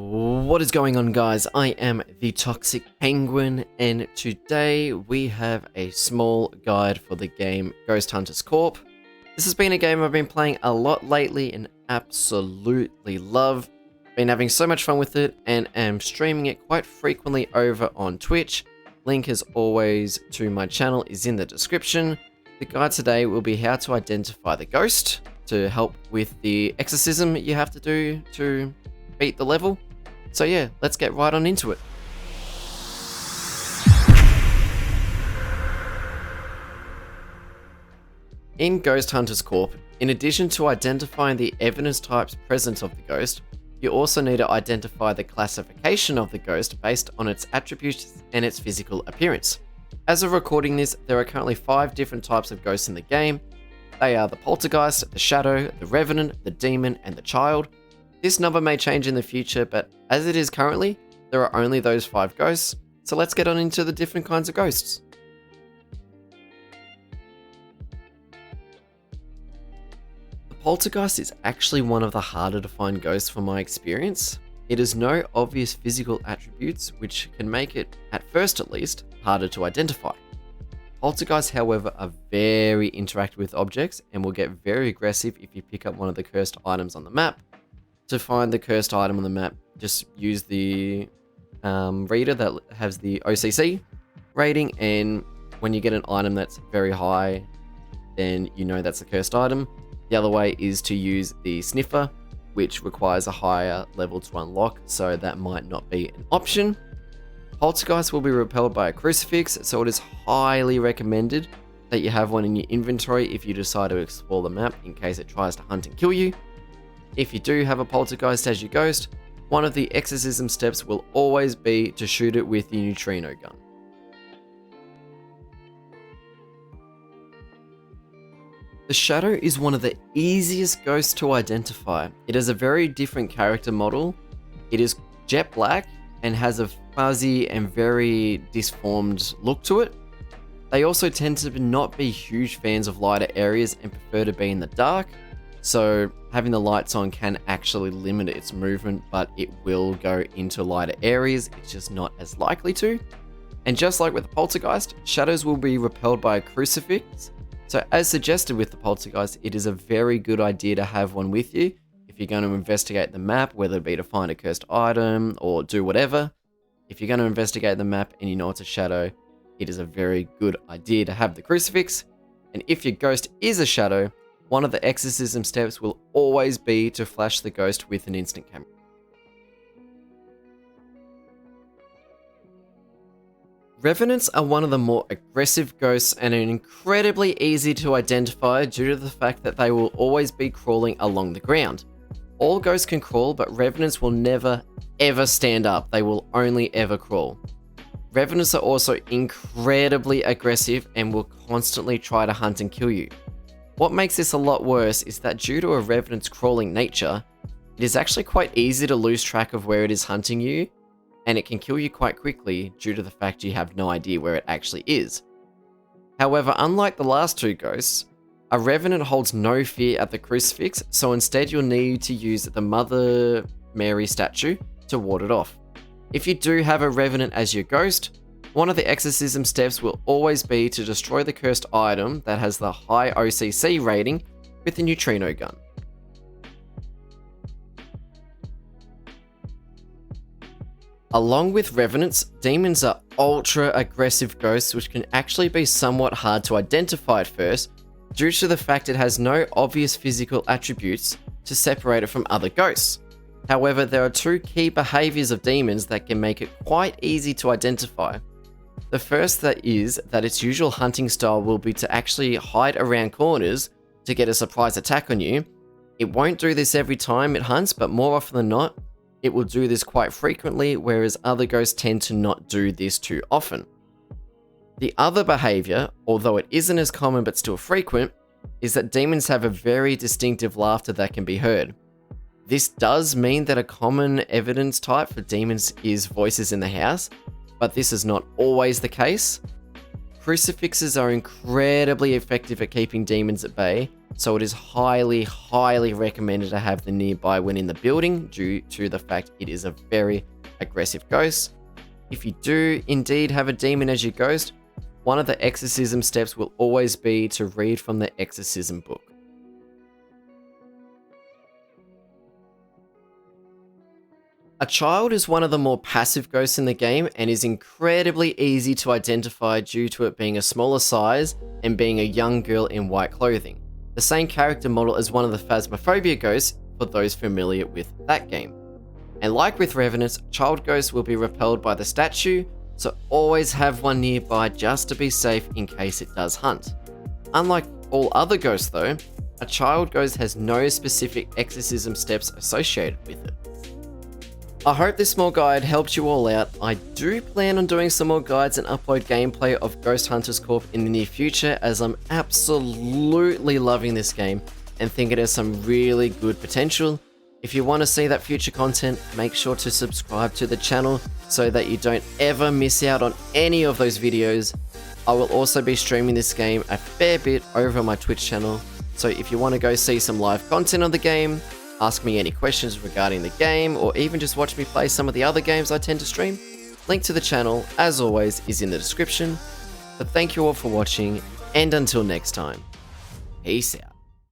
What is going on, guys? I am the Toxic Penguin, and today we have a small guide for the game Ghost Hunters Corp. This has been a game I've been playing a lot lately and absolutely love. Been having so much fun with it and am streaming it quite frequently over on Twitch. Link as always to my channel is in the description. The guide today will be how to identify the ghost to help with the exorcism you have to do to beat the level. So yeah, let's get right on into it. In Ghost Hunters Corp, in addition to identifying the evidence types present of the ghost, you also need to identify the classification of the ghost based on its attributes and its physical appearance. As of recording this, there are currently 5 different types of ghosts in the game. They are the Poltergeist, the Shadow, the Revenant, the Demon, and the Child. This number may change in the future, but as it is currently, there are only those 5 ghosts, so let's get on into the different kinds of ghosts. The Poltergeist is actually one of the harder to find ghosts from my experience. It has no obvious physical attributes, which can make it, at first at least, harder to identify. Poltergeists, however, are very interactive with objects and will get very aggressive if you pick up one of the cursed items on the map. To find the cursed item on the map, just use the reader that has the OCC rating, and when you get an item that's very high, then you know that's a cursed item. The other way is to use the sniffer, which requires a higher level to unlock, so that might not be an option. Poltergeist will be repelled by a crucifix, so it is highly recommended that you have one in your inventory if you decide to explore the map in case it tries to hunt and kill you. If you do have a poltergeist as your ghost, one of the exorcism steps will always be to shoot it with your neutrino gun. The Shadow is one of the easiest ghosts to identify. It has a very different character model. It is jet black and has a fuzzy and very disformed look to it. They also tend to not be huge fans of lighter areas and prefer to be in the dark. So having the lights on can actually limit its movement, but it will go into lighter areas. It's just not as likely to. And just like with the Poltergeist, shadows will be repelled by a crucifix. So as suggested with the Poltergeist, it is a very good idea to have one with you if you're going to investigate the map, whether it be to find a cursed item or do whatever. If you're going to investigate the map and you know it's a shadow, it is a very good idea to have the crucifix. And if your ghost is a shadow, one of the exorcism steps will always be to flash the ghost with an instant camera. Revenants are one of the more aggressive ghosts and are incredibly easy to identify due to the fact that they will always be crawling along the ground. All ghosts can crawl, but Revenants will never ever stand up. They will only ever crawl. Revenants are also incredibly aggressive and will constantly try to hunt and kill you. What makes this a lot worse is that due to a Revenant's crawling nature, it is actually quite easy to lose track of where it is hunting you, and it can kill you quite quickly due to the fact you have no idea where it actually is. However, unlike the last 2 ghosts, a Revenant holds no fear at the crucifix, so instead you'll need to use the Mother Mary statue to ward it off. If you do have a Revenant as your ghost, one of the exorcism steps will always be to destroy the cursed item that has the high OCC rating with a neutrino gun. Along with Revenants, demons are ultra aggressive ghosts which can actually be somewhat hard to identify at first due to the fact it has no obvious physical attributes to separate it from other ghosts. However, there are 2 key behaviors of demons that can make it quite easy to identify. The first is that its usual hunting style will be to actually hide around corners to get a surprise attack on you. It won't do this every time it hunts, but more often than not, it will do this quite frequently, whereas other ghosts tend to not do this too often. The other behavior, although it isn't as common but still frequent, is that demons have a very distinctive laughter that can be heard. This does mean that a common evidence type for demons is voices in the house, but this is not always the case. Crucifixes are incredibly effective at keeping demons at bay, so it is highly, highly recommended to have them nearby when in the building due to the fact it is a very aggressive ghost. If you do indeed have a demon as your ghost, one of the exorcism steps will always be to read from the exorcism book. A child is one of the more passive ghosts in the game and is incredibly easy to identify due to it being a smaller size and being a young girl in white clothing. The same character model as one of the Phasmophobia ghosts for those familiar with that game. And like with Revenant, child ghosts will be repelled by the statue, so always have one nearby just to be safe in case it does hunt. Unlike all other ghosts though, a child ghost has no specific exorcism steps associated with it. I hope this small guide helped you all out. I do plan on doing some more guides and upload gameplay of Ghost Hunters Corp in the near future, as I'm absolutely loving this game and think it has some really good potential. If you want to see that future content, make sure to subscribe to the channel so that you don't ever miss out on any of those videos. I will also be streaming this game a fair bit over my Twitch channel, so if you want to go see some live content on the game, ask me any questions regarding the game, or even just watch me play some of the other games I tend to stream, link to the channel, as always, is in the description. But thank you all for watching, and until next time, peace out.